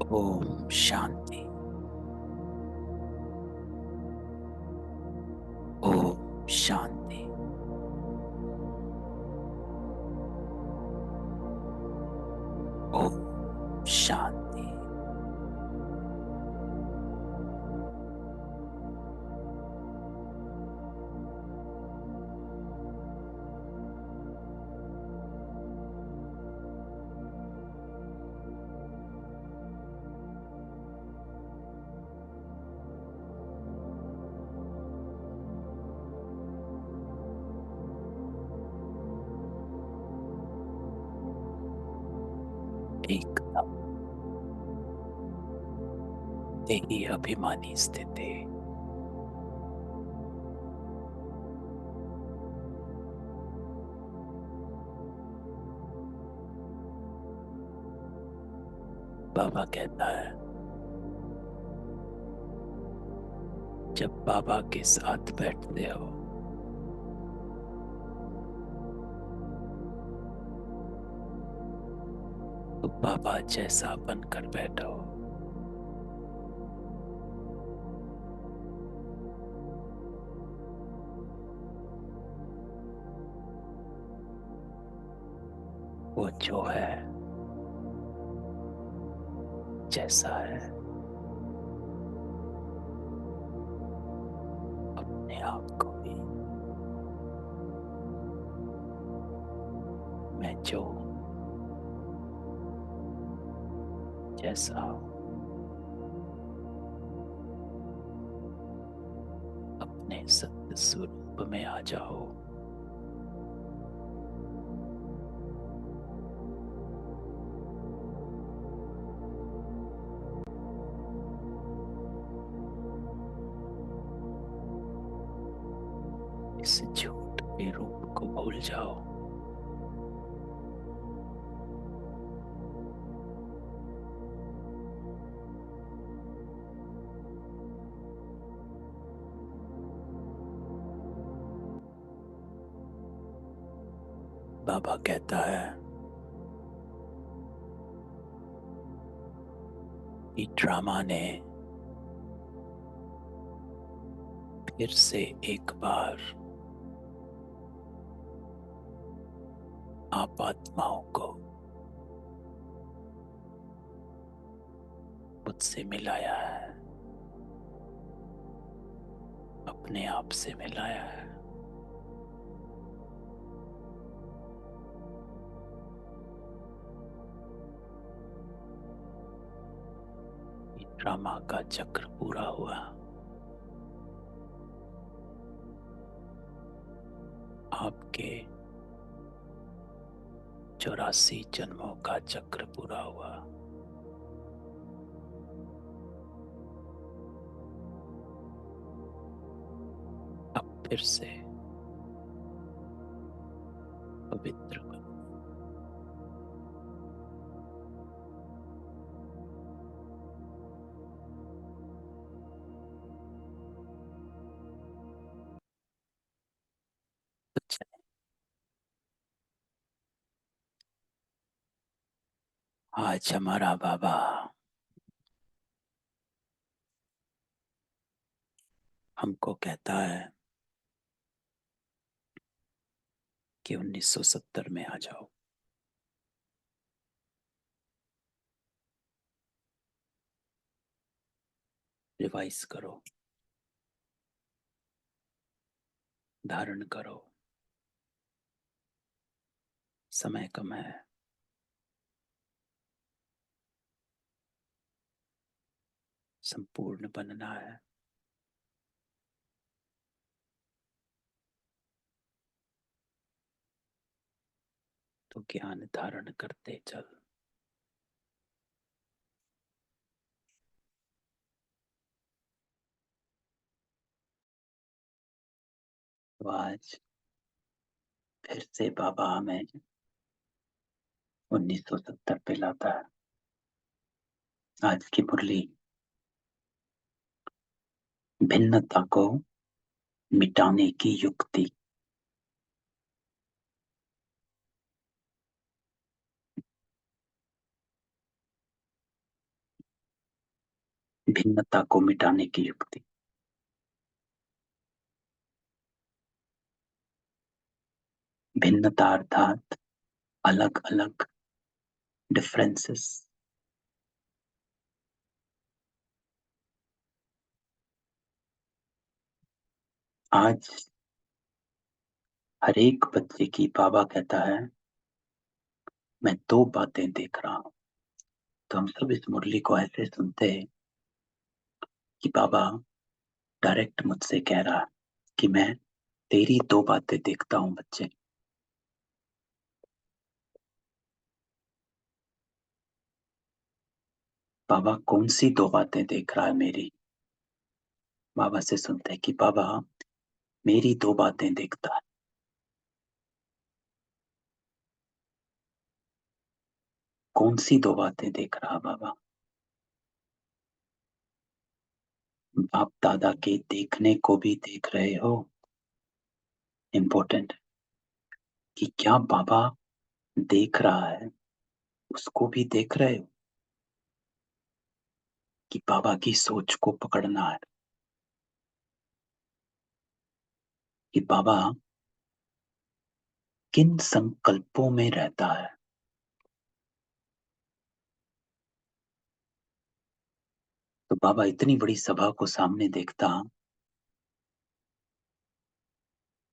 ओम शांति। ओम शांति। ओम शांति। एकदम तेरी अभिमानी स्थिति। बाबा कहता है, जब बाबा के साथ बैठते हो तो बाबा जैसा बनकर बैठो। वो जो है जैसा है अपने आप को भी मैं जो हूं, जैसा हूं, अपने सत्य स्वरूप में आ जाओ। इस झूठ के रूप को भूल जाओ। बाबा कहता है कि ड्रामा ने फिर से एक बार आप आत्माओं को मुझसे मिलाया है, अपने आप से मिलाया है। ये ड्रामा का चक्र पूरा हुआ। आपके 84 जन्मों का चक्र पूरा हुआ। अब फिर से पवित्र बनो। तो चलिए, आज हमारा बाबा हमको कहता है कि 1970 में आ जाओ। रिवाइज करो, धारण करो। समय कम है। संपूर्ण बनना है। तो ज्ञान धारण करते चल। तो आज फिर से बाबा हमें 1970 पे लाता है। आज की मुरली भिन्नता को मिटाने की युक्ति। भिन्नता को मिटाने की युक्ति। भिन्नता अर्थात अलग अलग, डिफरेंसेस। आज हर एक बच्चे की बाबा कहता है मैं दो बातें देख रहा हूं। तो हम सब इस मुरली को ऐसे सुनते हैं कि बाबा डायरेक्ट मुझसे कह रहा है कि मैं तेरी दो बातें देखता हूं बच्चे। बाबा कौन सी दो बातें देख रहा है मेरी? बाबा से सुनते हैं कि बाबा मेरी दो बातें देखता है। कौन सी दो बातें देख रहा बाबा? बाप दादा के देखने को भी देख रहे हो? इम्पोर्टेंट कि क्या बाबा देख रहा है उसको भी देख रहे हो? कि बाबा की सोच को पकड़ना है कि बाबा किन संकल्पों में रहता है। तो बाबा इतनी बड़ी सभा को सामने देखता,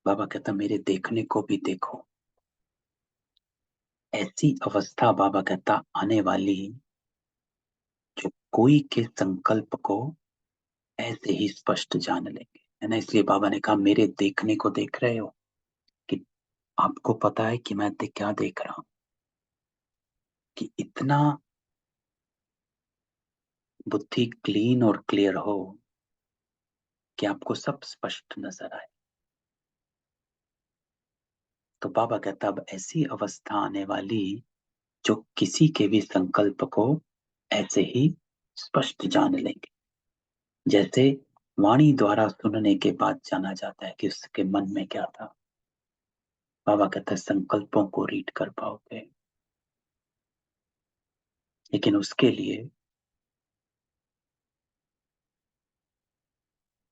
बाबा कहता मेरे देखने को भी देखो। ऐसी अवस्था बाबा कहता आने वाली जो कोई के संकल्प को ऐसे ही स्पष्ट जान लेंगे, है ना। इसलिए बाबा ने कहा मेरे देखने को देख रहे हो? कि आपको पता है कि मैं क्या देख रहा हूं? कि इतना बुद्धि क्लीन और क्लियर हो कि आपको सब स्पष्ट नजर आए। तो बाबा कहता अब ऐसी अवस्था आने वाली जो किसी के भी संकल्प को ऐसे ही स्पष्ट जान लेंगे। जैसे वाणी द्वारा सुनने के बाद जाना जाता है कि उसके मन में क्या था। बाबा कहता है संकल्पों को रीड कर पाओगे, लेकिन उसके लिए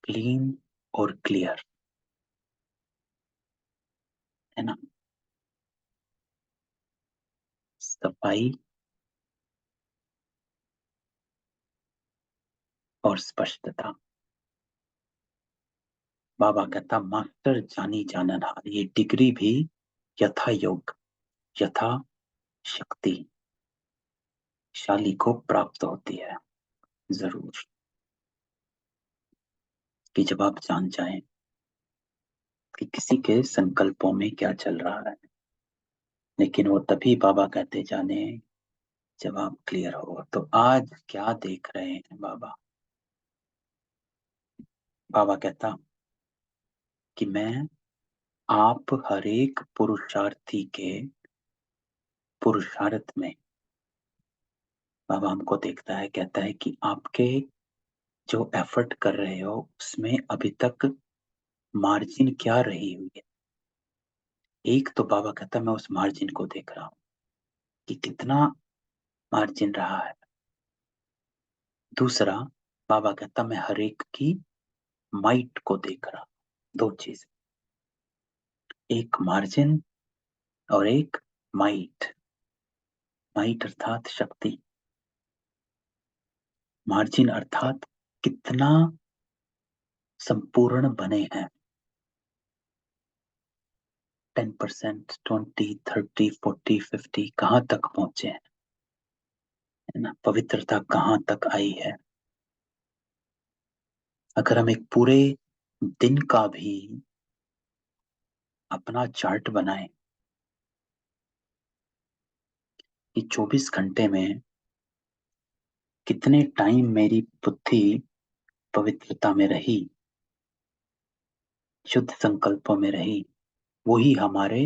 क्लीन और क्लियर, है ना, सफाई और स्पष्टता। बाबा कहता मास्टर जानी जाननहार, ये डिग्री भी यथा योग यथा शक्ति शाली को प्राप्त होती है। जरूर कि जब आप जान जाएं कि किसी के संकल्पों में क्या चल रहा है, लेकिन वो तभी बाबा कहते जाने जब आप क्लियर हो। तो आज क्या देख रहे हैं बाबा? बाबा कहता कि मैं आप हर एक पुरुषार्थी के पुरुषार्थ में, बाबा हमको देखता है, कहता है कि आपके जो एफर्ट कर रहे हो उसमें अभी तक मार्जिन क्या रही हुई है। एक तो बाबा कहता है मैं उस मार्जिन को देख रहा हूं कि कितना मार्जिन रहा है। दूसरा बाबा कहता मैं हर एक की माइट को देख रहा हूं। दो चीज, एक मार्जिन और एक माइट। माइट अर्थात शक्ति, मार्जिन अर्थात कितना संपूर्ण बने हैं। 10%, 20, 30, 40, 50 कहाँ तक पहुंचे हैं, है ना। पवित्रता कहाँ तक आई है। अगर हम एक पूरे दिन का भी अपना चार्ट बनाए कि 24 घंटे में कितने टाइम मेरी बुद्धि पवित्रता में रही, शुद्ध संकल्पों में रही, वही हमारे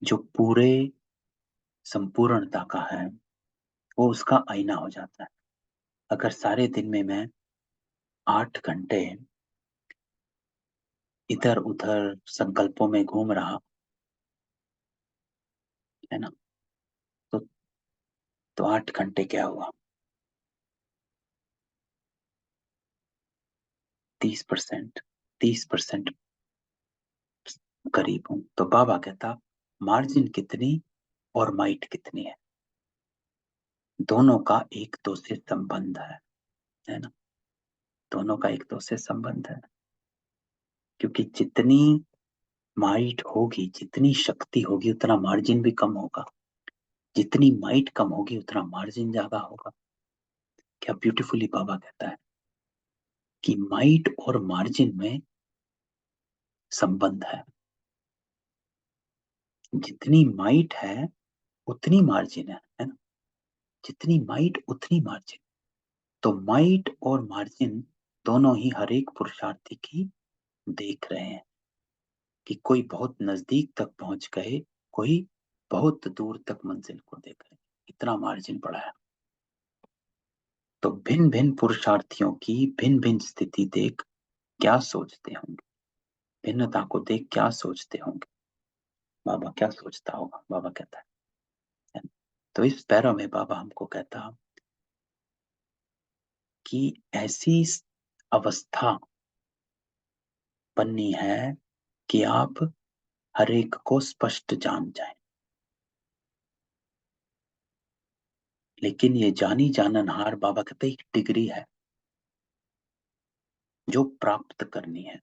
जो पूरे संपूर्णता का है वो उसका आईना हो जाता है। अगर सारे दिन में मैं 8 घंटे इधर उधर संकल्पों में घूम रहा, है ना, तो 8 घंटे क्या हुआ? 30%, 30% करीब हूं। तो बाबा कहता मार्जिन कितनी और माइट कितनी है, दोनों का एक दो से संबंध है ना, दोनों का एक दो से संबंध है। क्योंकि जितनी माइट होगी, जितनी शक्ति होगी, उतना मार्जिन भी कम होगा, जितनी माइट कम होगी उतना मार्जिन ज्यादा होगा। क्या ब्यूटीफुली बाबा कहता है कि माइट और मार्जिन में संबंध है। जितनी माइट है उतनी मार्जिन है ना, जितनी माइट उतनी मार्जिन। तो माइट और मार्जिन दोनों ही हर एक पुरुषार्थी की देख रहे हैं कि कोई बहुत नजदीक तक पहुंच गए, कोई बहुत दूर तक मंजिल को देख रहे, इतना मार्जिन पड़ा है। तो भिन्न भिन्न पुरुषार्थियों की भिन्न भिन्न स्थिति देख क्या सोचते होंगे, भिन्नता को देख क्या सोचते होंगे, बाबा क्या सोचता होगा, बाबा कहता है। तो इस पैरा में बाबा हमको कहता कि ऐसी अवस्था बननी है कि आप हर एक को स्पष्ट जान जाएं। लेकिन ये जानी जाननहार बाबा कहते एक डिग्री है जो प्राप्त करनी है,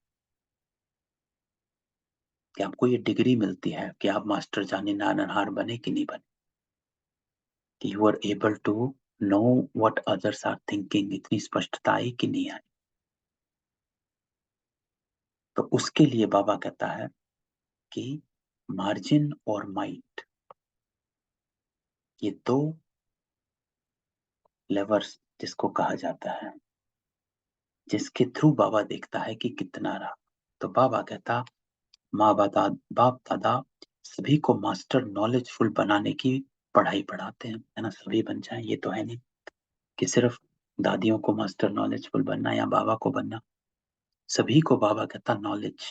कि आपको ये डिग्री मिलती है कि आप मास्टर जानी जाननहार बने कि नहीं बने, कि you are able to know what others are thinking, इतनी स्पष्टता आई कि नहीं आई। तो उसके लिए बाबा कहता है कि मार्जिन और माइट, ये दो लेवर्स जिसको कहा जाता है, जिसके थ्रू बाबा देखता है कि कितना रहा। तो बाबा कहता माँ बाप दादा सभी को मास्टर नॉलेजफुल बनाने की पढ़ाई पढ़ाते हैं, है ना, सभी बन जाए, ये तो है नहीं कि सिर्फ दादियों को मास्टर नॉलेजफुल बनना या बाबा को बनना, सभी को बाबा कहता नॉलेज।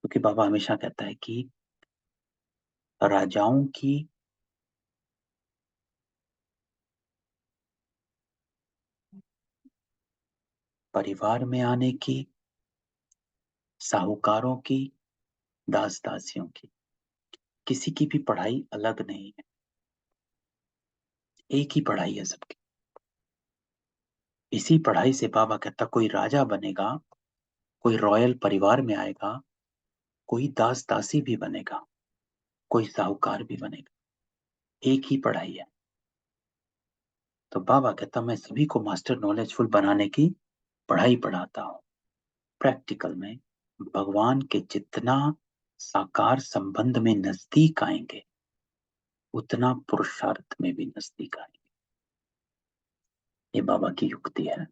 क्योंकि बाबा हमेशा कहता है कि राजाओं की परिवार में आने की, साहूकारों की, दास दासियों की, किसी की भी पढ़ाई अलग नहीं है, एक ही पढ़ाई है सबकी। इसी पढ़ाई से बाबा कहता कोई राजा बनेगा, कोई रॉयल परिवार में आएगा, कोई दास दासी भी बनेगा, कोई साहूकार भी बनेगा, एक ही पढ़ाई है। तो बाबा कहता मैं सभी को मास्टर नॉलेजफुल बनाने की पढ़ाई पढ़ाता हूँ। प्रैक्टिकल में भगवान के जितना साकार संबंध में नजदीक आएंगे, उतना पुरुषार्थ में भी नजदीक आएंगे। ये बाबा की युक्ति है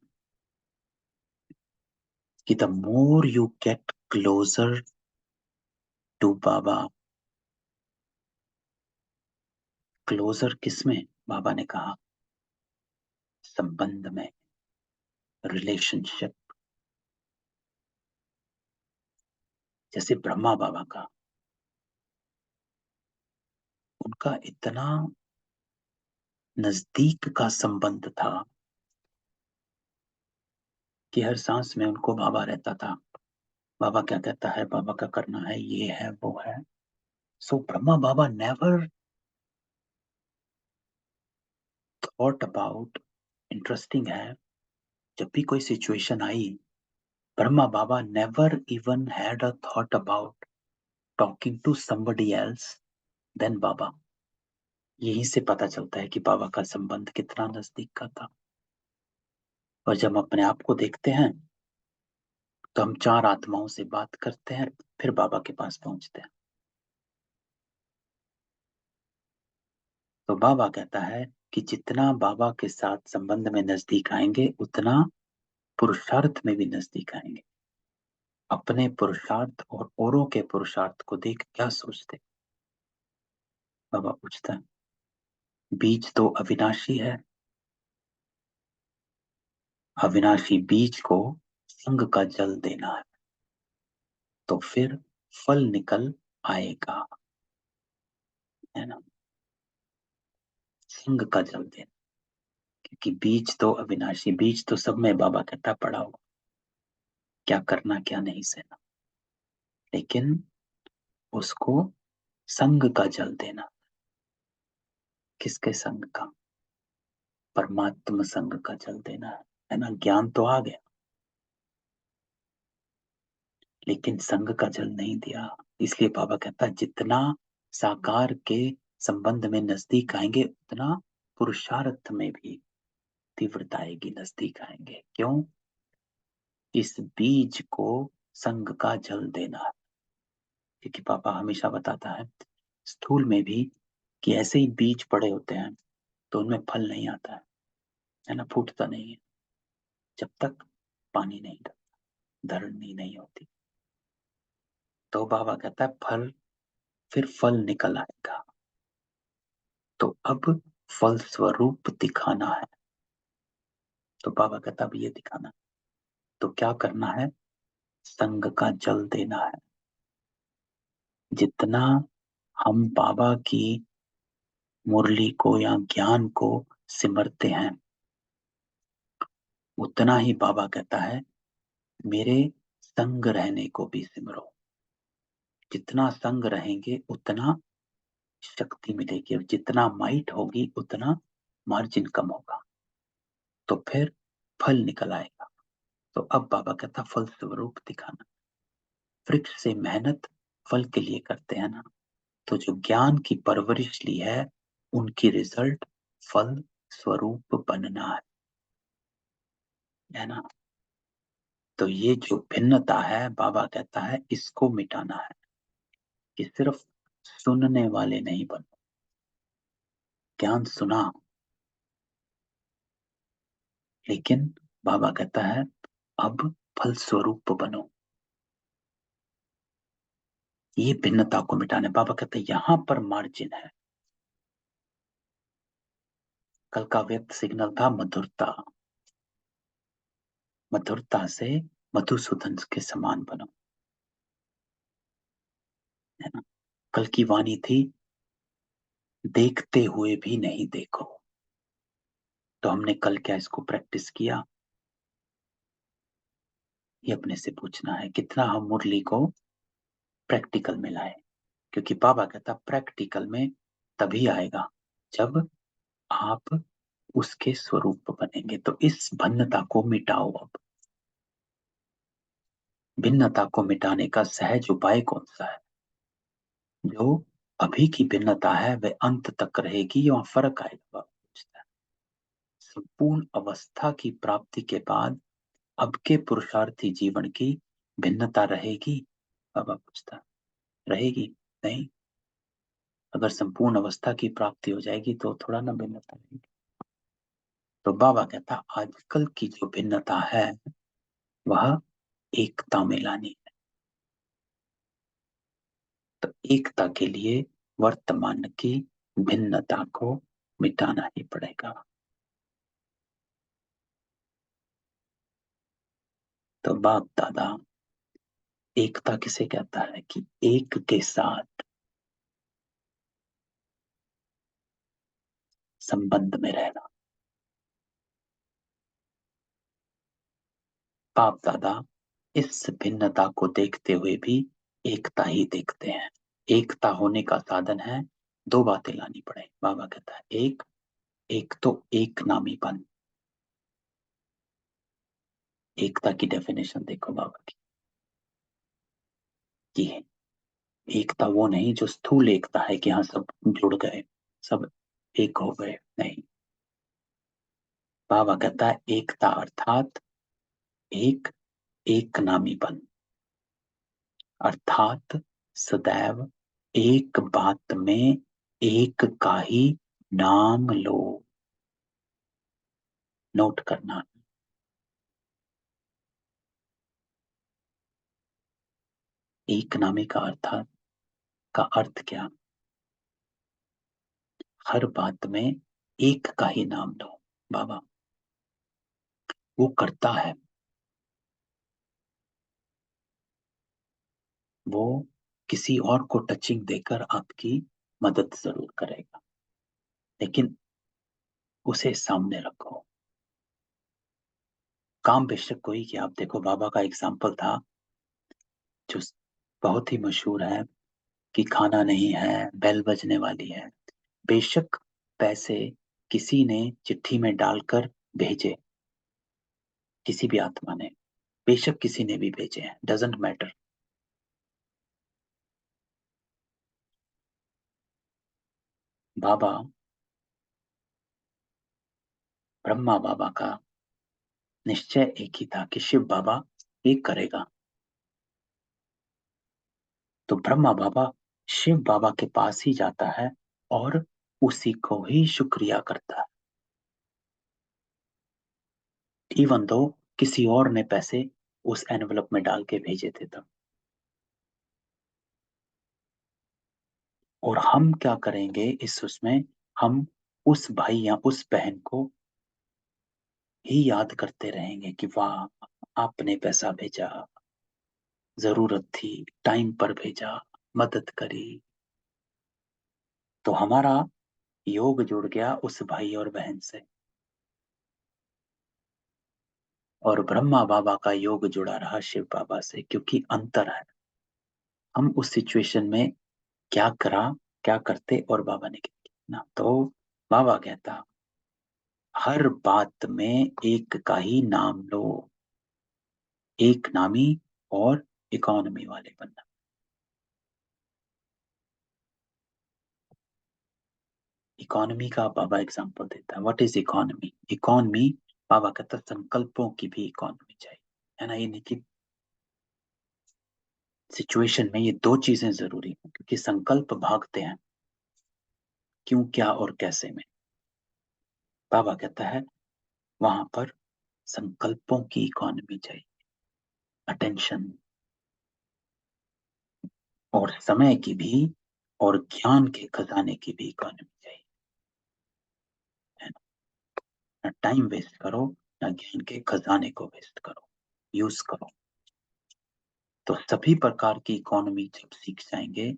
कि the more you get closer to Baba, closer किसमें, बाबा ने कहा संबंध में, रिलेशनशिप। जैसे ब्रह्मा बाबा का, उनका इतना नजदीक का संबंध था कि हर सांस में उनको बाबा रहता था। बाबा क्या कहता है, बाबा का करना है, ये है वो है। So Brahma Baba never thought about, interesting है, जब भी कोई सिचुएशन आई, Brahma Baba never even had a thought about talking to somebody else then Baba. यहीं से पता चलता है कि बाबा का संबंध कितना नजदीक का था। और जब हम अपने आप को देखते हैं तो हम चार आत्माओं से बात करते हैं, फिर बाबा के पास पहुंचते हैं। तो बाबा कहता है कि जितना बाबा के साथ संबंध में नजदीक आएंगे, उतना पुरुषार्थ में भी नजदीक आएंगे। अपने पुरुषार्थ और औरों के पुरुषार्थ को देख क्या सोचते, बाबा पूछता है। बीज तो अविनाशी है, अविनाशी बीज को संग का जल देना है, तो फिर फल निकल आएगा, है ना, संग का जल देना। क्योंकि बीज तो अविनाशी, बीज तो सब में बाबा कहता पड़ा हुआ, क्या करना क्या नहीं सहना, लेकिन उसको संग का जल देना। किसके संग का? परमात्म संग का जल देना है ना। ज्ञान तो आ गया, लेकिन संग का जल नहीं दिया। इसलिए बाबा कहता है जितना साकार के संबंध में नजदीक आएंगे, उतना पुरुषार्थ में भी तीव्रता आएगी, नजदीक आएंगे। क्यों? इस बीज को संग का जल देना है। क्योंकि पापा हमेशा बताता है स्थूल में भी कि ऐसे ही बीज पड़े होते हैं तो उनमें फल नहीं आता है ना, फूटता नहीं है जब तक पानी नहीं डलता, धरनी नहीं होती। तो बाबा कहता है फल, फिर फल निकल आएगा। तो अब फल स्वरूप दिखाना है। तो बाबा कहता अब ये दिखाना, तो क्या करना है? संग का जल देना है। जितना हम बाबा की मुरली को या ज्ञान को सिमरते हैं, उतना ही बाबा कहता है मेरे संग रहने को भी सिमरो। जितना संग रहेंगे उतना शक्ति मिलेगी, और जितना माइट होगी उतना मार्जिन कम होगा, तो फिर फल निकल आएगा। तो अब बाबा कहता फल स्वरूप दिखाना। वृक्ष से मेहनत फल के लिए करते हैं ना, तो जो ज्ञान की परवरिश ली है उनकी रिजल्ट फल स्वरूप बनना है ना। तो ये जो भिन्नता है, बाबा कहता है इसको मिटाना है, कि सिर्फ सुनने वाले नहीं बनो। ज्ञान सुना, लेकिन बाबा कहता है अब फल स्वरूप बनो। ये भिन्नता को मिटाने बाबा कहते हैं यहां पर मार्जिन है। कल का व्यक्त सिग्नल था मधुरता। मधुरता से मधुसूदन के समान बनो, है ना। कल की वाणी थी देखते हुए भी नहीं देखो। तो हमने कल क्या इसको प्रैक्टिस किया? ये अपने से पूछना है कितना हम मुरली को प्रैक्टिकल में लाए। क्योंकि बाबा कहता प्रैक्टिकल में तभी आएगा जब आप उसके स्वरूप बनेंगे। तो इस भिन्नता को मिटाओ। अब भिन्नता को मिटाने का सहज उपाय कौन सा है? जो अभी की भिन्नता है वह अंत तक रहेगी या फर्क आएगा? बाबा पूछता है संपूर्ण अवस्था की प्राप्ति के बाद अब के पुरुषार्थी जीवन की भिन्नता रहेगी? बाबा पूछता रहेगी? नहीं। अगर संपूर्ण अवस्था की प्राप्ति हो जाएगी तो थोड़ा ना भिन्नता रहेगी। तो बाबा कहता आजकल की जो भिन्नता है वह एकता में लानी है। तो एकता के लिए वर्तमान की भिन्नता को मिटाना ही पड़ेगा। तो बाप दादा एकता किसे कहता है? कि एक के साथ संबंध में रहना। बाप दादा इस भिन्नता को देखते हुए भी एकता ही देखते हैं। एकता होने का साधन है, दो बातें लानी पड़े। बाबा कहता है एक, एक तो एक नामीपन। एकता की डेफिनेशन देखो बाबा की है। एकता वो नहीं जो स्थूल एकता है कि हाँ सब जुड़ गए, सब एक हो गए, नहीं। बाबा कहता है एकता अर्थात एक, एक नामीपन, अर्थात सदैव एक बात में एक का ही नाम लो। नोट करना, एक नामी का अर्थात का अर्थ क्या? हर बात में एक का ही नाम लो। बाबा वो करता है, वो किसी और को टचिंग देकर आपकी मदद जरूर करेगा, लेकिन उसे सामने रखो। काम बेशक कोई किया। आप देखो बाबा का एग्जाम्पल था जो बहुत ही मशहूर है कि खाना नहीं है, बेल बजने वाली है। बेशक पैसे किसी ने चिट्ठी में डालकर भेजे, किसी भी आत्मा ने, बेशक किसी ने भी भेजे हैं, डजेंट मैटर। बाबा, ब्रह्मा बाबा का निश्चय एक ही था कि शिव बाबा एक करेगा। तो ब्रह्मा बाबा शिव बाबा के पास ही जाता है और उसी को ही शुक्रिया करता है, इवन दो किसी और ने पैसे उस एनवलप में डाल के भेजे थे तब। और हम क्या करेंगे इस उसमें, हम उस भाई या उस बहन को ही याद करते रहेंगे कि वाह, आपने पैसा भेजा, जरूरत थी, टाइम पर भेजा, मदद करी। तो हमारा योग जुड़ गया उस भाई और बहन से, और ब्रह्मा बाबा का योग जुड़ा रहा शिव बाबा से, क्योंकि अंतर है हम उस सिचुएशन में क्या करा, क्या करते और बाबा ने क्या किया ना। तो बाबा कहता हर बात में एक का ही नाम लो, एक नामी और इकोनॉमी वाले बनना। इकोनॉमी का बाबा एग्जांपल देता है, व्हाट इज इकोनॉमी। इकोनॉमी, बाबा कहता संकल्पों की भी इकोनॉमी चाहिए, है ना। ये नहीं कि सिचुएशन में ये दो चीजें जरूरी हैं, क्योंकि संकल्प भागते हैं क्यों, क्या और कैसे में। बाबा कहता है वहां पर संकल्पों की इकोनॉमी चाहिए, अटेंशन और समय की भी, और ज्ञान के खजाने की भी इकोनॉमी चाहिए, है ना। टाइम वेस्ट करो, ना ज्ञान के खजाने को वेस्ट करो, यूज करो। तो सभी प्रकार की इकोनॉमी जब सीख जाएंगे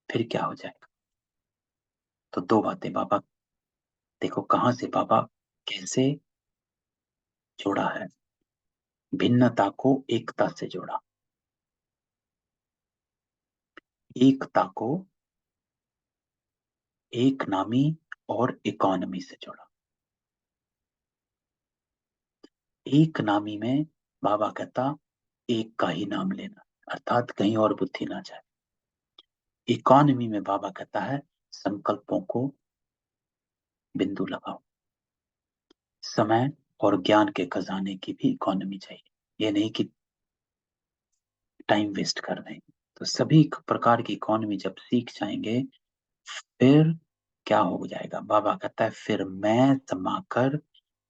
फिर क्या हो जाएगा। तो दो बातें बाबा, देखो कहाँ से बाबा कैसे जोड़ा है, भिन्नता को एकता से जोड़ा, एकता को एक नामी और इकोनॉमी से जोड़ा। एक नामी में बाबा कहता एक का ही नाम लेना, अर्थात कहीं और बुद्धि ना जाए। इकोनॉमी में बाबा कहता है संकल्पों को बिंदु लगाओ, समय और ज्ञान के खजाने की भी इकोनॉमी चाहिए, ये नहीं कि टाइम वेस्ट कर रहे हैं। तो सभी प्रकार की इकोनॉमी जब सीख जाएंगे फिर क्या हो जाएगा, बाबा कहता है फिर मैं समाकर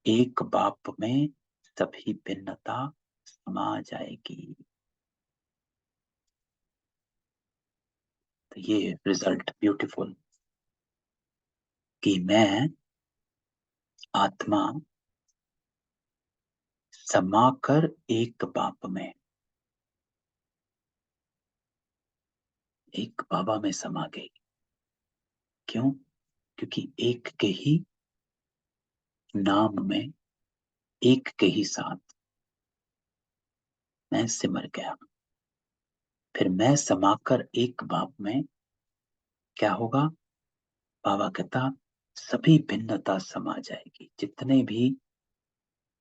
एक बाप में सभी भिन्नता समा जाएगी। तो ये रिजल्ट ब्यूटीफुल कि मैं आत्मा समाकर एक बाप में, एक बाबा में समा गई। क्यों? क्योंकि एक के ही नाम में, एक के ही साथ मैं सिमर गया। फिर मैं समाकर एक बाप में क्या होगा, बाबा कहता सभी भिन्नता समा जाएगी, जितने भी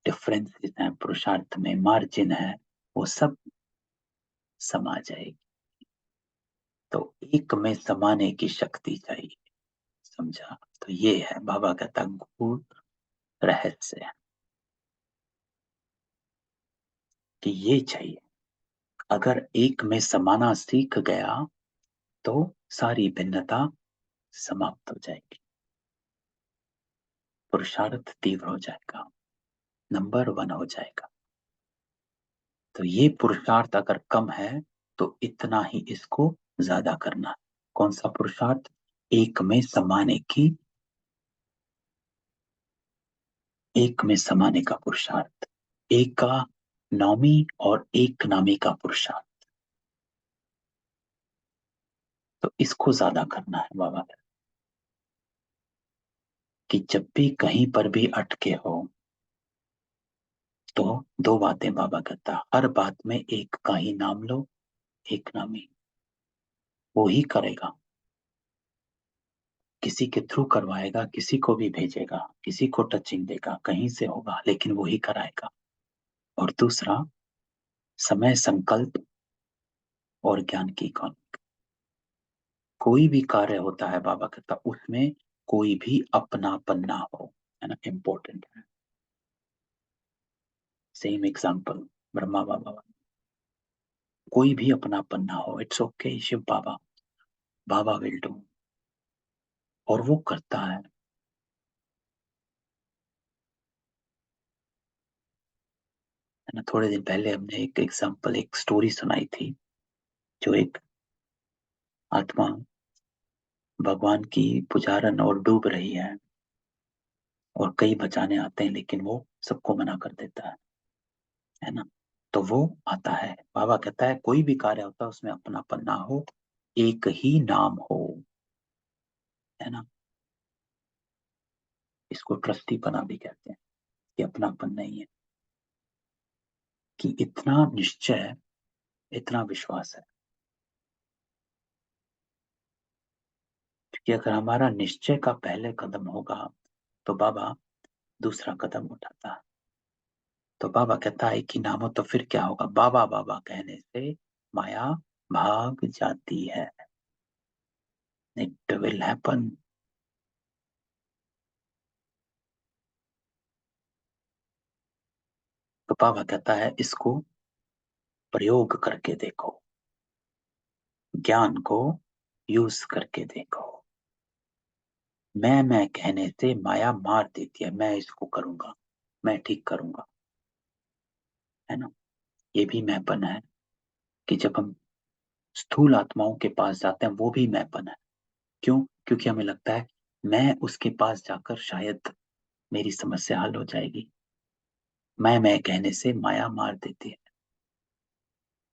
डिफरेंसेस हैं पुरुषार्थ में, मार्जिन है, वो सब समा जाएगी। तो एक में समाने की शक्ति चाहिए, समझा। तो ये है बाबा कहता गूढ़ रहस्य है कि ये चाहिए। अगर एक में समाना सीख गया तो सारी भिन्नता समाप्त हो जाएगी, पुरुषार्थ तीव्र हो जाएगा, नंबर वन हो जाएगा। तो ये पुरुषार्थ अगर कम है तो इतना ही इसको ज्यादा करना है। कौन सा पुरुषार्थ? एक में समाने की, एक में समाने का पुरुषार्थ, एक का नामी और एक नामी का पुरुषार्थ। तो इसको ज्यादा करना है बाबा ने, कि जब भी कहीं पर भी अटके हो तो दो बातें बाबा कहता, हर बात में एक का ही नाम लो, एक नामी, वो ही करेगा, किसी के थ्रू करवाएगा, किसी को भी भेजेगा, किसी को टचिंग देगा, कहीं से होगा, लेकिन वो ही कराएगा। और दूसरा, समय, संकल्प और ज्ञान की इकोनॉमी। कोई भी कार्य होता है बाबा कहता उसमें कोई भी अपनापन ना हो, है ना, इम्पोर्टेंट है। सेम एग्जाम्पल ब्रह्मा बाबा, कोई भी अपनापन ना हो, it's okay Shiv Baba, Baba will do, और वो करता है। ना, थोड़े दिन पहले हमने एक एग्जाम्पल, एक स्टोरी सुनाई थी, जो एक आत्मा भगवान की पुजारन और डूब रही है, और कई बचाने आते हैं, लेकिन वो सबको मना कर देता है ना। तो वो आता है, बाबा कहता है कोई भी कार्य होता है उसमें अपनापन ना हो, एक ही नाम हो, है ना। इसको ट्रस्टीपना भी कहते हैं, कि अपनापन नहीं है, कि इतना निश्चय, इतना विश्वास है। क्योंकि अगर हमारा निश्चय का पहले कदम होगा तो बाबा दूसरा कदम उठाता है। तो बाबा कहता है कि नाम हो, तो फिर क्या होगा, बाबा बाबा कहने से माया भाग जाती है, इट विल हैपन। तो बाबा कहता है इसको प्रयोग करके देखो, ज्ञान को यूज करके देखो। मैं कहने से माया मार देती है, मैं इसको करूंगा, मैं ठीक करूंगा, है ना। ये भी मैंपन है, कि जब हम स्थूल आत्माओं के पास जाते हैं वो भी मैंपन है। क्यों? क्योंकि हमें लगता है मैं उसके पास जाकर शायद मेरी समस्या हल हो जाएगी। मैं कहने से माया मार देती है,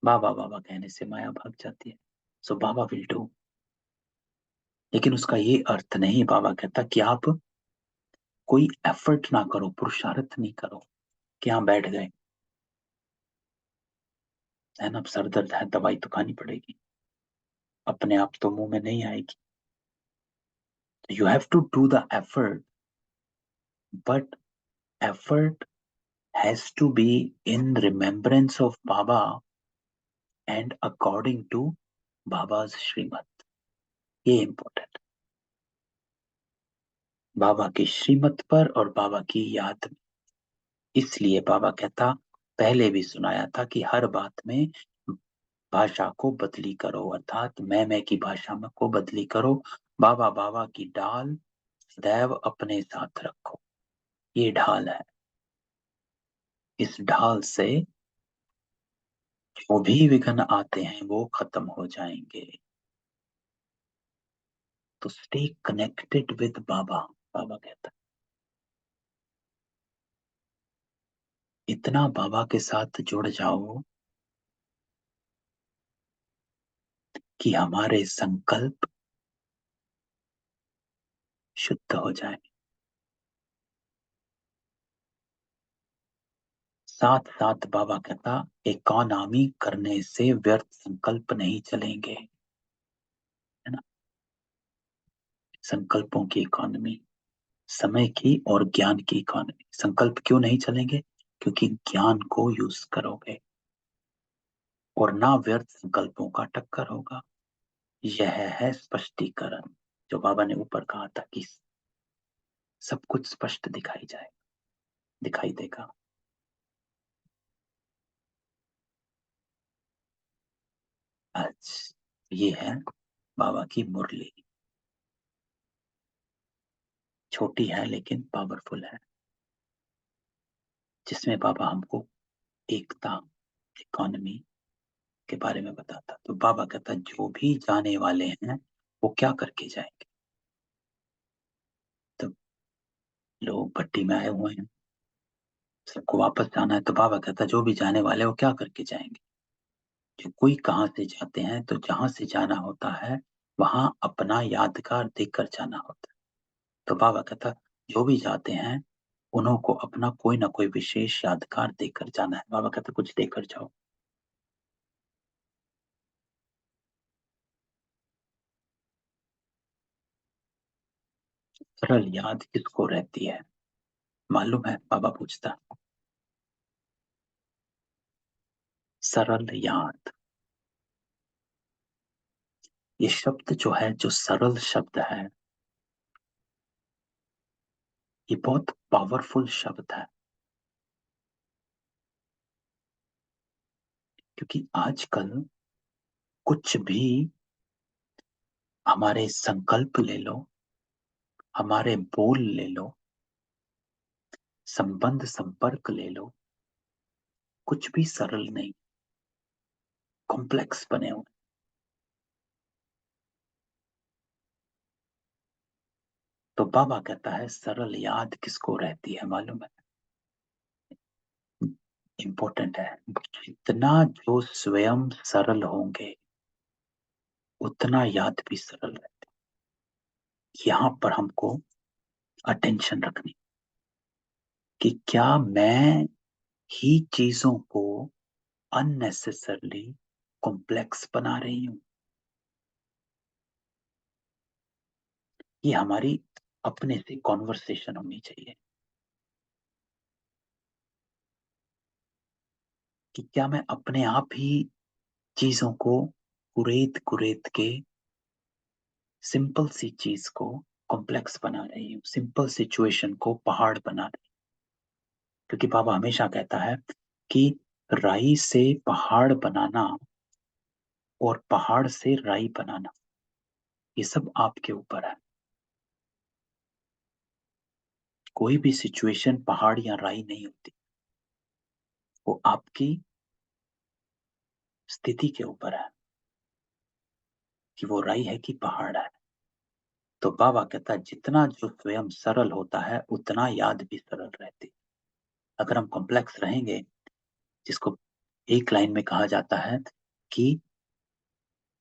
बाबा बाबा कहने से माया भाग जाती है। सो बाबा विल डू। लेकिन उसका ये अर्थ नहीं, बाबा कहता, कि आप कोई एफर्ट ना करो, पुरुषार्थ नहीं करो, कि हाँ बैठ गए, है ना, अब सर दर्द है दवाई तो खानी पड़ेगी, अपने आप तो मुंह में नहीं आएगी। You have to do the effort, but effort has to be in remembrance of Baba and according to Baba's श्रीमत। ये इंपॉर्टेंट, बाबा की श्रीमत पर और बाबा की याद में। इसलिए बाबा कहता, पहले भी सुनाया था, कि हर बात में भाषा को बदली करो, अर्थात मैं की भाषा में को बदली करो, बाबा बाबा की ढाल सदैव अपने साथ रखो। ये ढाल है, इस ढाल से जो भी विघ्न आते हैं वो खत्म हो जाएंगे। तो स्टे कनेक्टेड विद बाबा, बाबा कहता है इतना बाबा के साथ जुड़ जाओ कि हमारे संकल्प शुद्ध हो जाए। साथ साथ बाबा कहता, इकोनॉमी करने से व्यर्थ संकल्प नहीं चलेंगे, है ना। संकल्पों की इकोनॉमी, समय की और ज्ञान की इकोनॉमी। संकल्प क्यों नहीं चलेंगे? क्योंकि ज्ञान को यूज करोगे, और ना व्यर्थ संकल्पों का टक्कर होगा। यह है स्पष्टीकरण, जो बाबा ने ऊपर कहा था, कि सब कुछ स्पष्ट दिखाई जाए, दिखाई देगा। आज ये है बाबा की मुरली, छोटी है लेकिन पावरफुल है, जिसमें बाबा हमको एकता, इकोनॉमी के बारे में बताता। तो बाबा कहता, जो भी जाने वाले हैं वो क्या करके जाएंगे। तो लोग भट्टी में आए हुए हैं, सबको वापस जाना है, तो बाबा कहता जो भी जाने वाले हैं वो क्या करके जाएंगे। जो कोई कहाँ से जाते हैं, तो जहां से जाना होता है वहां अपना यादगार देकर जाना होता है। तो बाबा कहता जो भी जाते हैं उन्हों को अपना कोई ना कोई विशेष यादगार देकर जाना है। बाबा कहते कुछ देकर जाओ। सरल याद किसको रहती है मालूम है? बाबा पूछता। सरल याद, ये शब्द जो है, जो सरल शब्द है, ये बहुत पावरफुल शब्द है। क्योंकि आजकल कुछ भी, हमारे संकल्प ले लो, हमारे बोल ले लो, संबंध संपर्क ले लो, कुछ भी सरल नहीं, कॉम्प्लेक्स बने हुए। तो बाबा कहता है सरल याद किसको रहती है मालूम है? इंपॉर्टेंट है। जितना जो स्वयं सरल होंगे उतना याद भी सरल रहता है। यहां पर हमको अटेंशन रखनी कि क्या मैं ही चीजों को अननेसेसरली कॉम्प्लेक्स बना रही हूं। ये हमारी अपने से कॉन्वर्सेशन होनी चाहिए कि क्या मैं अपने आप ही चीजों को कुरेद कुरेद के सिंपल सी चीज को कॉम्प्लेक्स बना रही हूँ, सिंपल सिचुएशन को पहाड़ बना रही हूँ। क्योंकि बाबा हमेशा कहता है कि राई से पहाड़ बनाना और पहाड़ से राई बनाना, ये सब आपके ऊपर है। कोई भी सिचुएशन पहाड़ या राई नहीं होती, वो आपकी स्थिति के ऊपर है कि वो राई है कि पहाड़ है। तो बाबा कहता है जितना जो स्वयं सरल होता है उतना याद भी सरल रहती। अगर हम कॉम्प्लेक्स रहेंगे, जिसको एक लाइन में कहा जाता है कि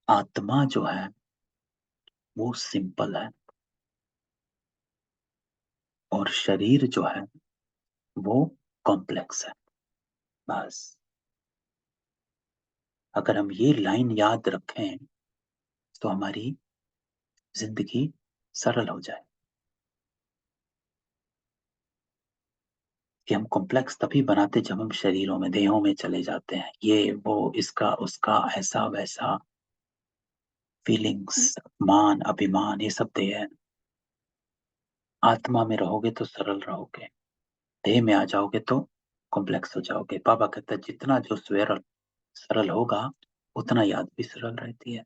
आत्मा जो है वो सिंपल है और शरीर जो है वो कॉम्प्लेक्स है। बस अगर हम ये लाइन याद रखें तो हमारी जिंदगी सरल हो जाए। कि हम कॉम्प्लेक्स तभी बनाते जब हम शरीरों में, देहों में चले जाते हैं, ये वो इसका उसका ऐसा वैसा, फीलिंग्स, मान अभिमान, ये सब देह है। आत्मा में रहोगे तो सरल रहोगे, देह में आ जाओगे तो कॉम्प्लेक्स हो जाओगे। बाबा कहता है जितना जो सरल सरल होगा उतना याद भी सरल रहती है।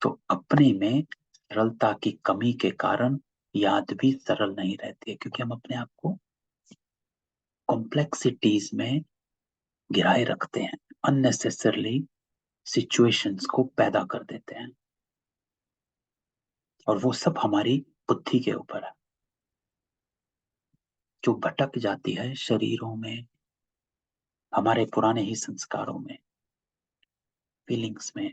तो अपने में सरलता की कमी के कारण याद भी सरल नहीं रहती है, क्योंकि हम अपने आप को कॉम्प्लेक्सिटीज में गिराए रखते हैं, अननेसेसरली सिचुएशंस को पैदा कर देते हैं। और वो सब हमारी बुद्धि के ऊपर है, जो भटक जाती है शरीरों में, हमारे पुराने ही संस्कारों में, फीलिंग्स में।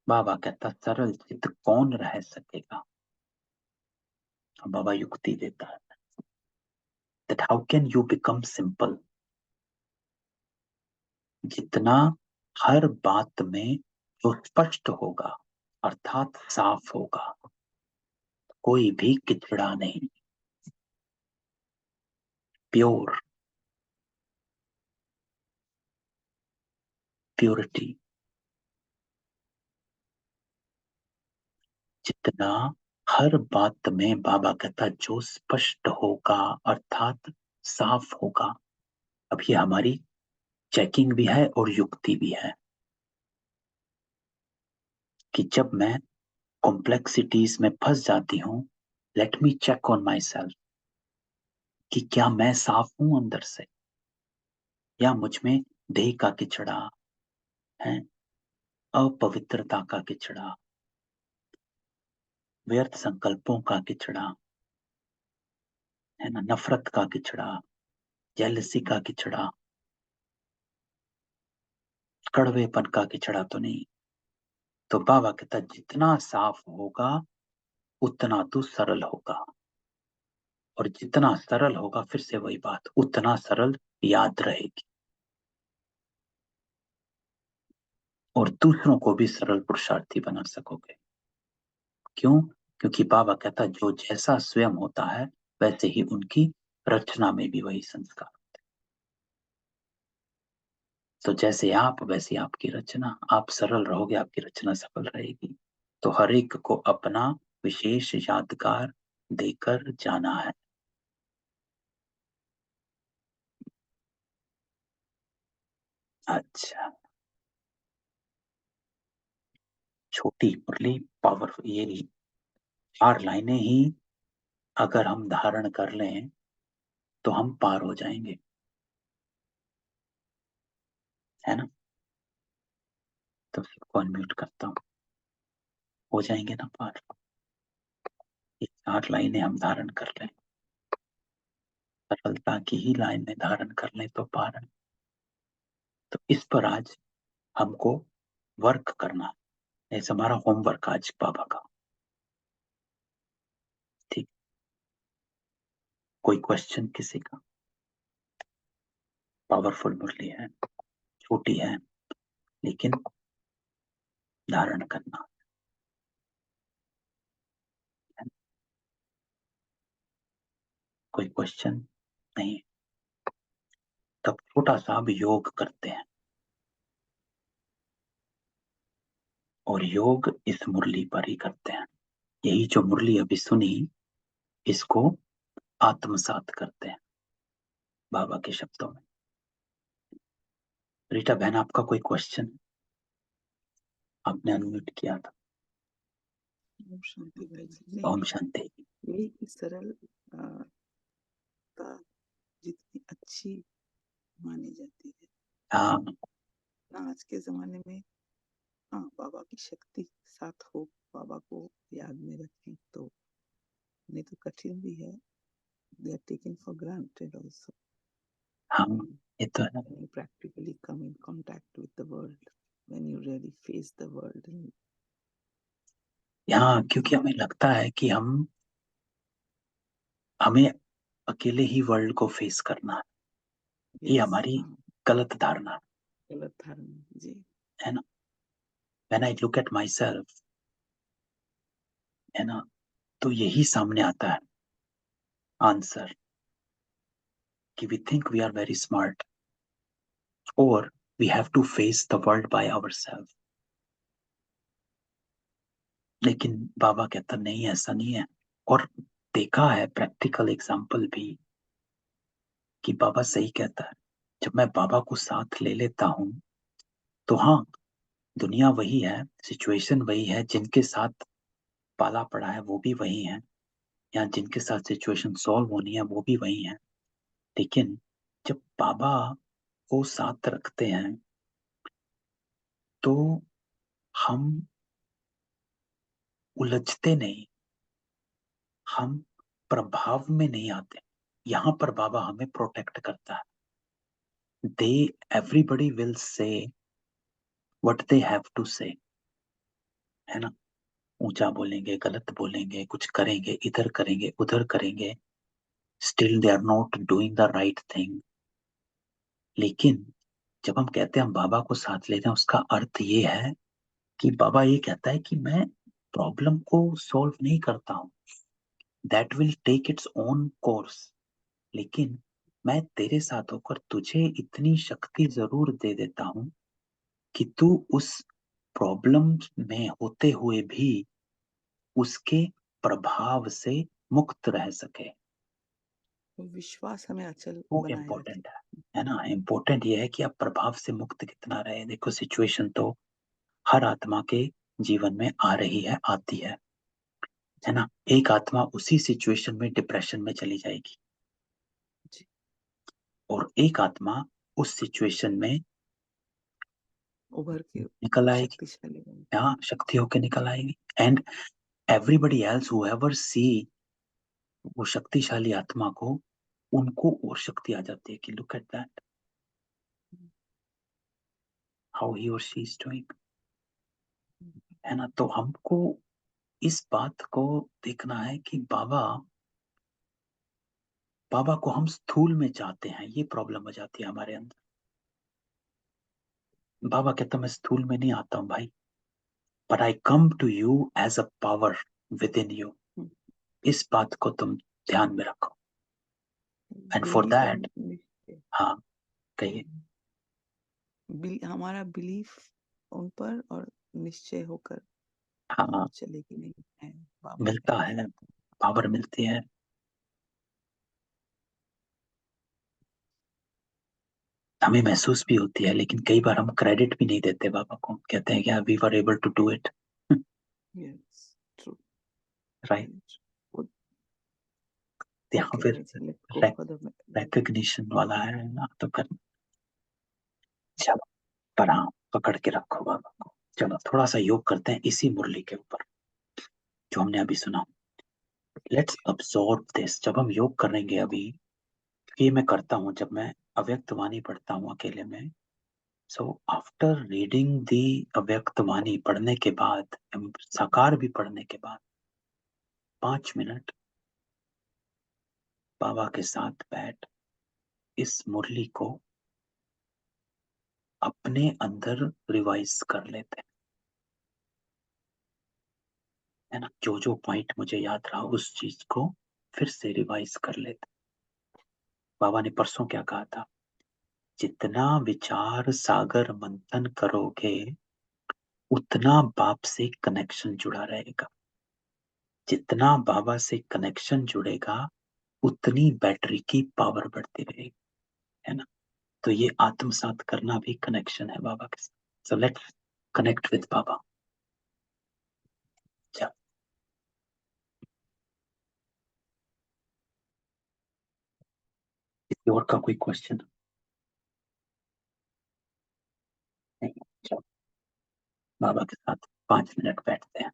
बाबा कहता सरल चित्त कौन रह सकेगा। बाबा युक्ति देता है that how can you become simple। जितना हर बात में जो स्पष्ट होगा अर्थात साफ होगा, कोई भी किचड़ा नहीं, प्योर, प्योरिटी। जितना हर बात में बाबा कहता जो स्पष्ट होगा अर्थात साफ होगा। अब ये हमारी चेकिंग भी है और युक्ति भी है कि जब मैं कॉम्प्लेक्सिटीज में फंस जाती हूँ, let me check on myself कि क्या मैं साफ हूं अंदर से, या मुझ में देह का किचड़ा है, अपवित्रता का किचड़ा, व्यर्थ संकल्पों का किचड़ा है ना, नफरत का किचड़ा, जेलसी का किचड़ा, कड़वेपन का किचड़ा तो नहीं। तो बाबा कहता जितना साफ होगा उतना तू सरल होगा। और जितना सरल होगा, फिर से वही बात, उतना सरल याद रहेगी और दूसरों को भी सरल पुरुषार्थी बना सकोगे। क्यों? क्योंकि बाबा कहता है जो जैसा स्वयं होता है वैसे ही उनकी रचना में भी वही संस्कार। तो जैसे आप वैसे आपकी रचना, आप सरल रहोगे आपकी रचना सफल रहेगी। तो हर एक को अपना विशेष यादगार देकर जाना है। अच्छा, छोटी मुरली पावरफुल, ये 4 लाइनें ही अगर हम धारण कर लें तो हम पार हो जाएंगे, है ना? तो सबको अनम्यूट करता हूँ, हो जाएंगे ना पार? ये 4 लाइनें हम धारण कर लें, सफलता की ही लाइन में धारण कर लें तो पार है। तो इस पर आज हमको वर्क करना है, ऐसा हमारा होमवर्क आज बाबा का। ठीक, कोई क्वेश्चन किसी का? पावरफुल मुरली है, छोटी है, लेकिन धारण करना है। कोई क्वेश्चन नहीं? तब छोटा सा अब योग करते हैं, और योग इस मुरली पर ही करते हैं। यही जो मुरली अभी सुनी, इसको आत्मसात करते हैं बाबा के शब्दों में। रीटा बहन, आपका कोई क्वेश्चन? आपने अनम्यूट किया था। ओम शांति भाई जी। नहीं, ओम शांति। यही कि सरल जितनी अच्छी मानी जाती है हाँ, ना आज के जमाने में। हाँ, बाबा की शक्ति साथ हो, बाबा को याद में रखें तो नहीं तो कठिन भी है। They are taken for granted also हाँ, when ये तो है। you practically come in contact with the world, when you really face the world and यहाँ क्योंकि हमें लगता है कि हमें अकेले ही वर्ल्ड को फेस करना है, ये yes, हमारी हाँ, गलत धारणा गलत धारणा जी। है ना? When I look at myself, है ना, तो यही सामने आता है आंसर, कि we think we are very smart और we have to face the world by ourselves. लेकिन बाबा कहता नहीं, ऐसा नहीं है। और देखा है प्रैक्टिकल एग्जाम्पल भी कि बाबा सही कहता है। जब मैं बाबा को साथ ले लेता हूं तो हाँ, दुनिया वही है, सिचुएशन वही है, जिनके साथ पाला पड़ा है वो भी वही है, या जिनके साथ सिचुएशन सॉल्व होनी है वो भी वही है। लेकिन जब बाबा को साथ रखते हैं तो हम उलझते नहीं, हम प्रभाव में नहीं आते। यहां पर बाबा हमें प्रोटेक्ट करता है। They everybody will say what they have to say, है ना? ऊंचा बोलेंगे, गलत बोलेंगे, कुछ करेंगे, इधर करेंगे उधर करेंगे, still they are not doing the right thing. लेकिन जब हम कहते हैं हम बाबा को साथ लेते हैं, उसका अर्थ ये है कि बाबा ये कहता है कि मैं प्रॉब्लम को सॉल्व नहीं करता हूं, that will take its own course, लेकिन मैं तेरे साथ होकर तुझे इतनी शक्ति जरूर दे देता हूं कि तू उस प्रॉब्लम में होते हुए भी उसके प्रभाव से मुक्त रह सके। तो विश्वास हमें अचल वो बनाए रखे। इम्पोर्टेंट है ना? इम्पोर्टेंट ये है कि आप प्रभाव से मुक्त कितना रहे। देखो, सिचुएशन तो हर आत्मा के जीवन में आ रही है, आती है जी ना? एक आत्मा उसी सिचुएशन में डिप्रेशन में चली जाएगी, जी, और एक आत्मा उस सिचुएशन में उभर के निकल आएगी, शक्तिशाली बन। यहाँ शक्ति होकर निकल आएगी। एंड एवरीबडी एल्स हुएवर सी वो शक्तिशाली आत्मा को, उनको और शक्ति आ जाती है कि look at that how he और शी इज डूइंग, है ना? तो हमको इस बात को देखना है कि बाबा बाबा को हम स्थूल में चाहते हैं, ये प्रॉब्लम हो जाती है हमारे अंदर। बाबा कहता मैं स्थूल में नहीं आता हूं भाई, but I come to you as a power within you. इस बात को तुम ध्यान में रखो। And for belief that, and निश्चय, हाँ कहिए। हमारा बिलीफ उन पर और निश्चय होकर हाँ चले कि नहीं है, बाबा है मिलता है, सब। पावर मिलती है। हमें महसूस भी होती है, लेकिन कई बार हम क्रेडिट भी नहीं देते बाबा को, कहते हैं कि we were able to do it. Yes, true. Right. यहाँ कहते फिर थे let go for the recognition वाला है ना, तो कर। चलो प्रणाम, पकड़ के रखो बाबा को। चलो थोड़ा सा योग करते हैं इसी मुरली के ऊपर जो हमने अभी सुना। Let's absorb this. जब हम योग करेंगे अभी, ये मैं करता हूँ जब मैं अव्यक्त वाणी पढ़ता हूँ अकेले में। सो आफ्टर रीडिंग दी अव्यक्त वाणी, पढ़ने के बाद, साकार भी पढ़ने के बाद, 5 मिनट बाबा के साथ बैठ इस मुरली को अपने अंदर रिवाइज कर लेते हैं, है ना। जो जो पॉइंट मुझे याद रहा उस चीज को फिर से रिवाइज कर लेते हैं। बाबा ने परसों क्या कहा था, जितना विचार सागर मंथन करोगे उतना बाप से कनेक्शन जुड़ा रहेगा। जितना बाबा से कनेक्शन जुड़ेगा उतनी बैटरी की पावर बढ़ती रहेगी, है ना। तो ये आत्मसात करना भी कनेक्शन है बाबा के साथ। सो लेट्स कनेक्ट विद बाबा। चल, किसी और का कोई क्वेश्चन? नहीं? चलो बाबा के साथ 5 मिनट बैठते हैं।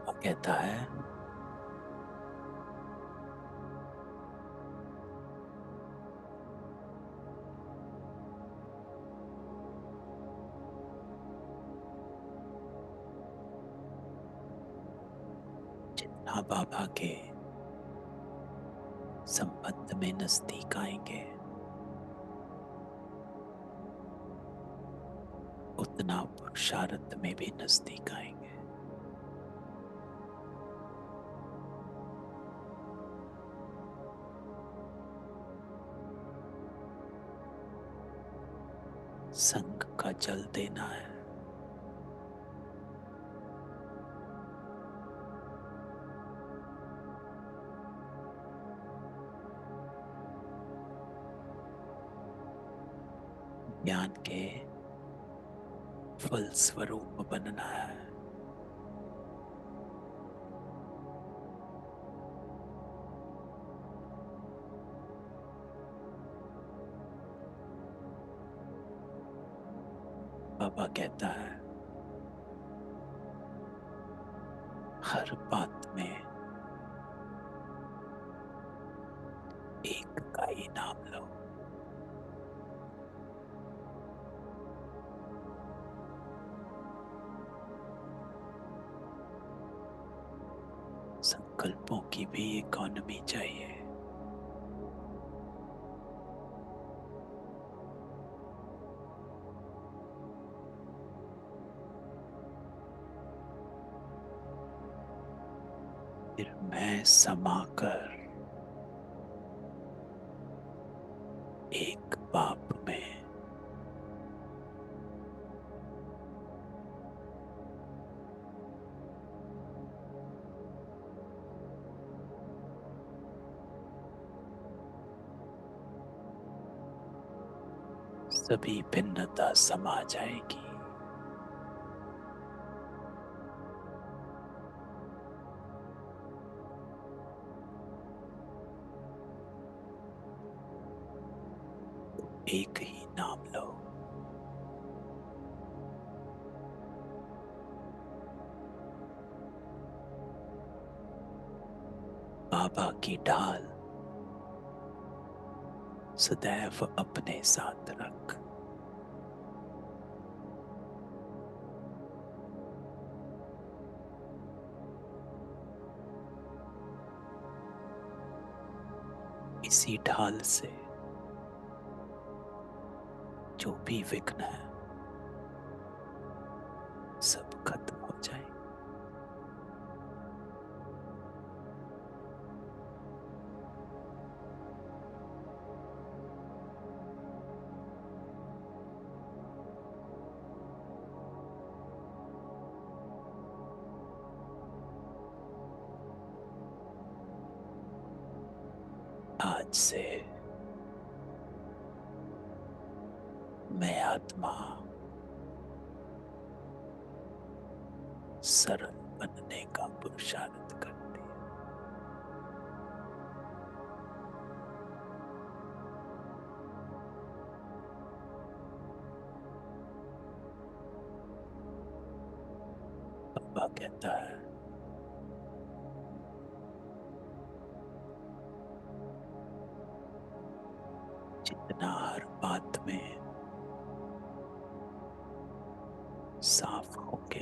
वो कहता है जितना बाबा के संबंध में नजदीक आएंगे उतना पुरुषार्थ में भी नजदीक आएंगे। संग का जल देना है। ज्ञान के फल स्वरूप बनना है। बाबा कहता है हर बात में एक का ही नाम लो। संकल्पों की भी इकोनॉमी चाहिए। फिर मैं समाकर एक बाप में सभी भिन्नता समा जाएगी। एक ही नाम लो। बाबा की ढाल सदैव अपने साथ रख। इसी ढाल से जो भी विघ्न है सब खत्म हो जाए। आज से मैं आत्मा सरल बनने का पुरुषार्थ करती है। बाबा कहता है जितना हर बात में साफ होके,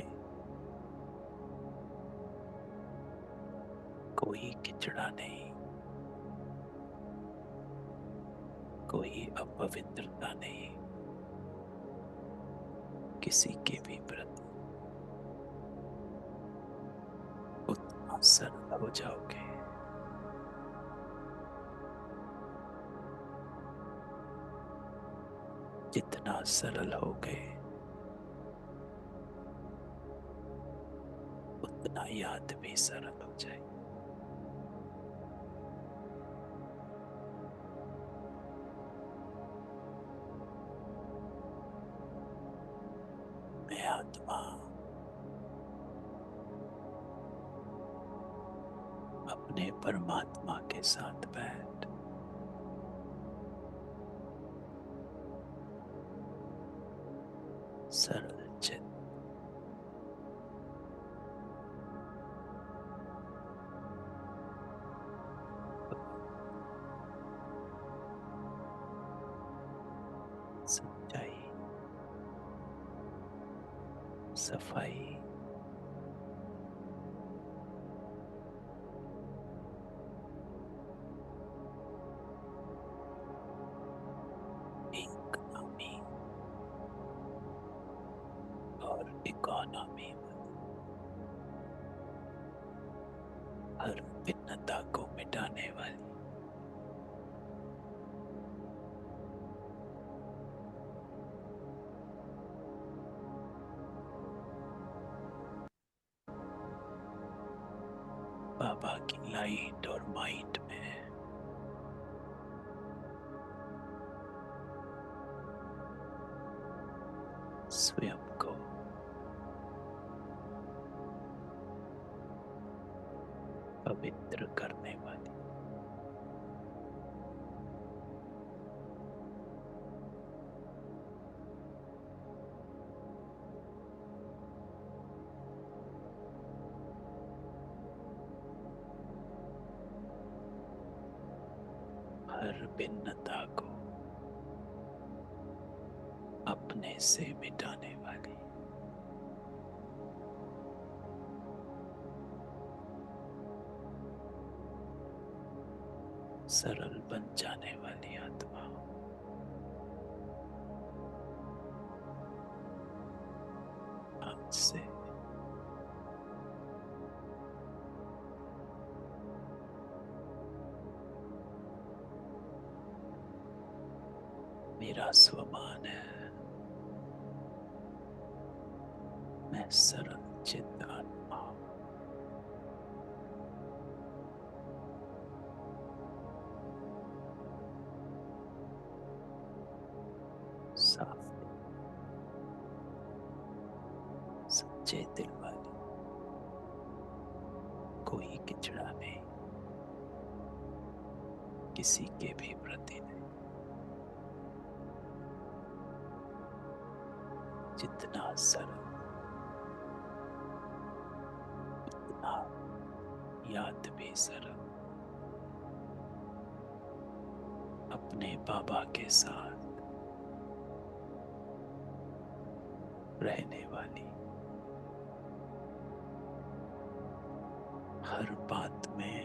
कोई किचड़ा नहीं, कोई अपवित्रता नहीं किसी के भी प्रति, उतना सरल हो जाओगे। जितना सरल होगे उतना याद भी सरल हो जाए। मैं आत्मा अपने परमात्मा के साथ बैठ सरल चित सच्चाई, सफाई, इकोनॉमी और इकोनॉमी, हर भिन्नता को मिटाने वाली। बाबा की लाइट और माइंड में स्वयं को पवित्र करने वाली हर भिन्नता को अपने से मिटाने वाली, सरल बन जाने वाली आत्मा, आज से मेरा स्वमान है, मैं सरल चित्त आत्मा हूं। साफ सच्चे दिल वाली, कोई किचड़ा नहीं, किसी के भी प्रति नहीं। जितना सरल उतना याद भी सरल, अपने बाबा के साथ रहने वाली, हर बात में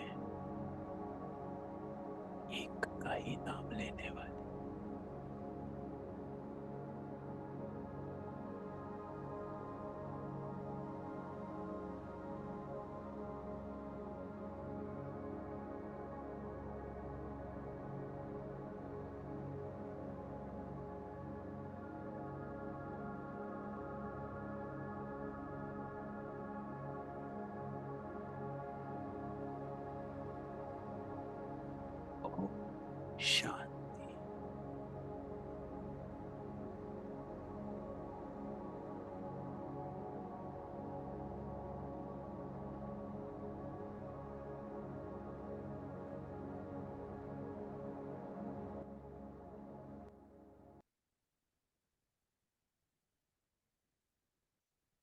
एक का ही नाम लेने वाली, ओम शांति।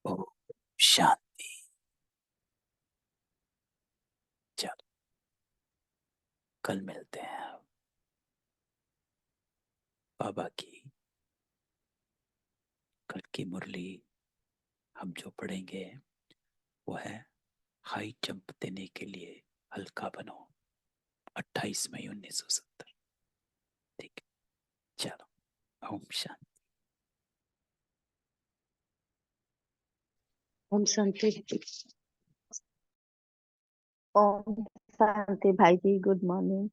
ओम शांति। चलो कल मिलते हैं। बाबा की कल की मुरली हम जो पढ़ेंगे वो है हाई जंप देने के लिए हल्का बनो, 28 मई 1970। ठीक है, चलो ओम शांति। ओम शांति। ओम शांति भाई जी, गुड मॉर्निंग।